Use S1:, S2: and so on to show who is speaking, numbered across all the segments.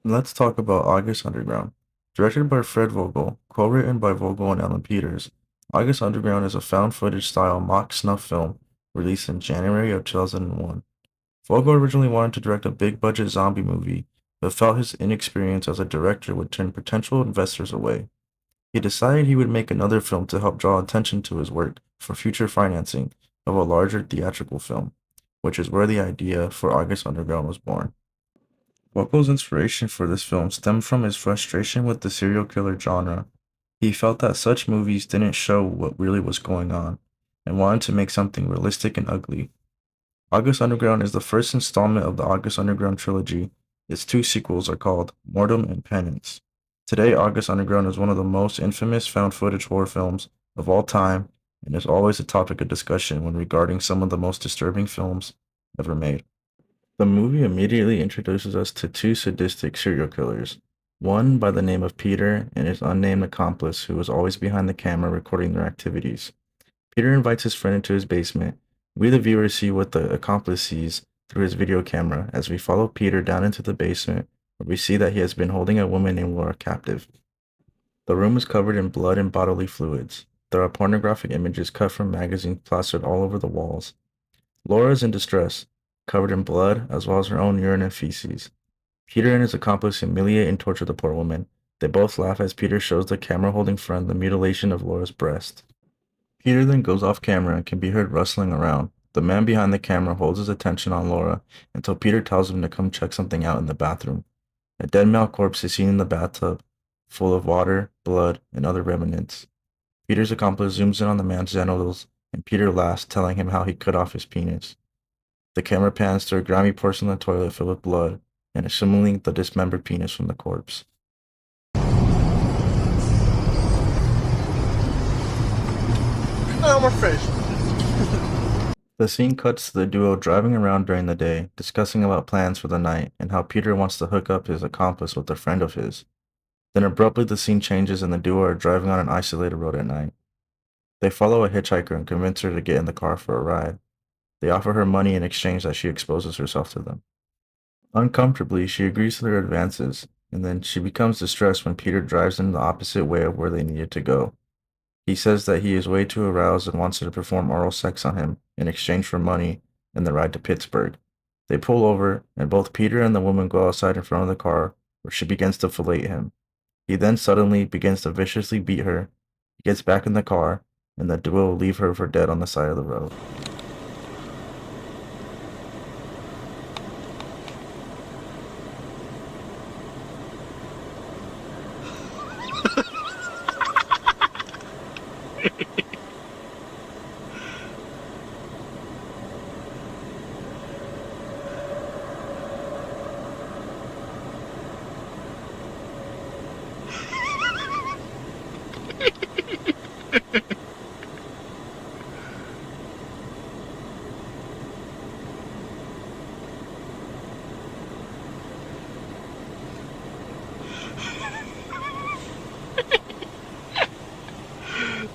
S1: Let's talk about August Underground. Directed by Fred Vogel, co-written by Vogel and Ellen Peters, August Underground is a found footage style mock snuff film released in January of 2001. Vogel originally wanted to direct a big budget zombie movie, but felt his inexperience as a director would turn potential investors away. He decided he would make another film to help draw attention to his work for future financing of a larger theatrical film, which is where the idea for August Underground was born. Vogel's inspiration for this film stemmed from his frustration with the serial killer genre. He felt that such movies didn't show what really was going on, and wanted to make something realistic and ugly. August Underground is the first installment of the August Underground trilogy. Its two sequels are called Mortem and Penance. Today, August Underground is one of the most infamous found footage horror films of all time and is always a topic of discussion when regarding some of the most disturbing films ever made. The movie immediately introduces us to two sadistic serial killers, one by the name of Peter and his unnamed accomplice who is always behind the camera recording their activities. Peter invites his friend into his basement. We, the viewers, see what the accomplice sees through his video camera as we follow Peter down into the basement, where we see that he has been holding a woman named Laura captive. The room is covered in blood and bodily fluids. There are pornographic images cut from magazines plastered all over the walls. Laura is in distress, covered in blood as well as her own urine and feces. Peter and his accomplice humiliate and torture the poor woman. They both laugh as Peter shows the camera-holding friend the mutilation of Laura's breast. Peter then goes off camera and can be heard rustling around. The man behind the camera holds his attention on Laura until Peter tells him to come check something out in the bathroom. A dead male corpse is seen in the bathtub, full of water, blood, and other remnants. Peter's accomplice zooms in on the man's genitals, and Peter laughs, telling him how he cut off his penis. The camera pans to a grimy porcelain toilet filled with blood, and assuming the dismembered penis from the corpse.
S2: Oh, my face.
S1: The scene cuts to the duo driving around during the day, discussing about plans for the night and how Peter wants to hook up his accomplice with a friend of his. Then abruptly the scene changes and the duo are driving on an isolated road at night. They follow a hitchhiker and convince her to get in the car for a ride. They offer her money in exchange that she exposes herself to them. Uncomfortably, she agrees to their advances, and then she becomes distressed when Peter drives in the opposite way of where they needed to go. He says that he is way too aroused and wants her to perform oral sex on him in exchange for money and the ride to Pittsburgh. They pull over, and both Peter and the woman go outside in front of the car, where she begins to fillet him. He then suddenly begins to viciously beat her. He gets back in the car, and the duo leave her for dead on the side of the road.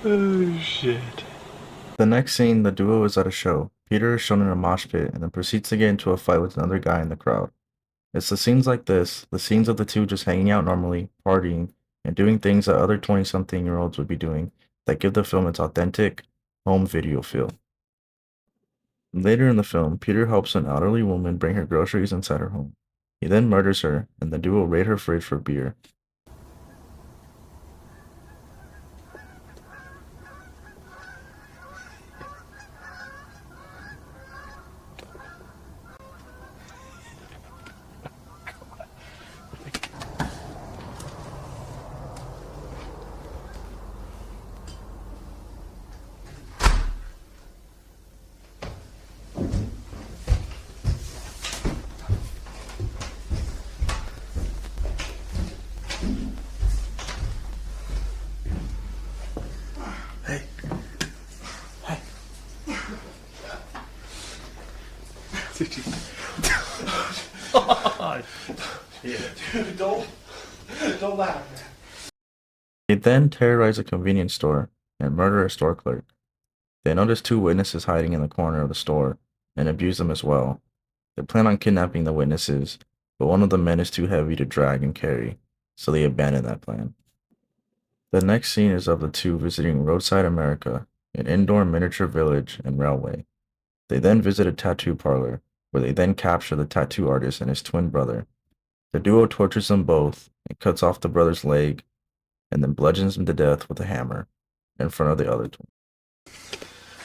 S2: Oh, shit.
S1: The next scene, the duo is at a show. Peter is shown in a mosh pit and then proceeds to get into a fight with another guy in the crowd. It's the scenes like this, the scenes of the two just hanging out normally, partying, and doing things that other 20-something-year-olds would be doing, that give the film its authentic, home video feel. Later in the film, Peter helps an elderly woman bring her groceries inside her home. He then murders her, and the duo raid her fridge for beer.
S2: Hey. Hey. Dude, don't laugh, man.
S1: They then terrorize a convenience store and murder a store clerk. They notice two witnesses hiding in the corner of the store and abuse them as well. They plan on kidnapping the witnesses, but one of the men is too heavy to drag and carry, so they abandon that plan. The next scene is of the two visiting Roadside America, an indoor miniature village and railway. They then visit a tattoo parlor, where they then capture the tattoo artist and his twin brother. The duo tortures them both and cuts off the brother's leg, and then bludgeons him to death with a hammer in front of the other twin.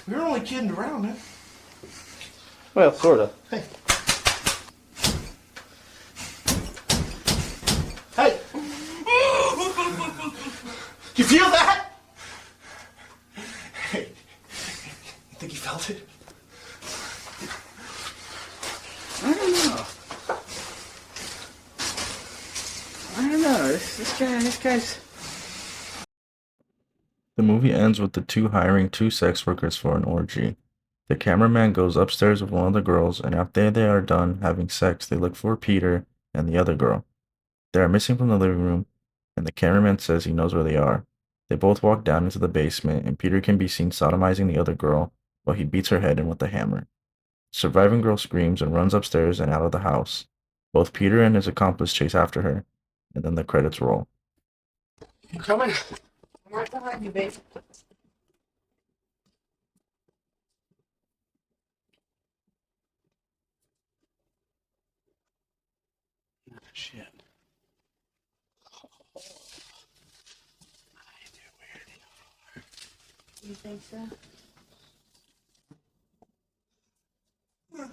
S2: We were only kidding around, man.
S3: Well, sorta.
S2: Hey. Hey! You feel that? Hey. You think you felt it?
S3: I don't know. This guy's...
S1: The movie ends with the two hiring two sex workers for an orgy. The cameraman goes upstairs with one of the girls, and after they are done having sex, they look for Peter and the other girl. They are missing from the living room, and the cameraman says he knows where they are. They both walk down into the basement, and Peter can be seen sodomizing the other girl while he beats her head in with a hammer. The surviving girl screams and runs upstairs and out of the house. Both Peter and his accomplice chase after her, and then the credits roll.
S2: You coming?
S4: I'm right behind you, babe.
S2: Shit.
S4: You think so?
S2: I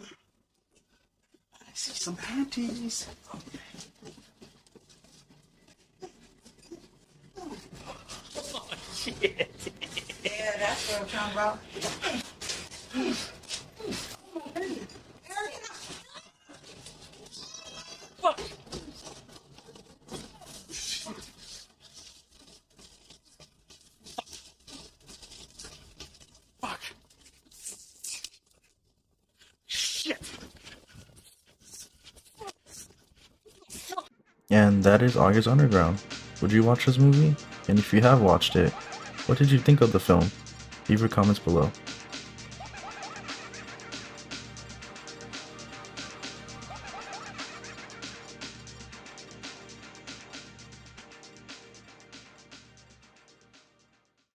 S2: see some panties.
S4: Yeah, that's what I'm talking about.
S2: Fuck. Shit.
S1: And that is August Underground. Would you watch this movie? And if you have watched it, what did you think of the film? Leave your comments below.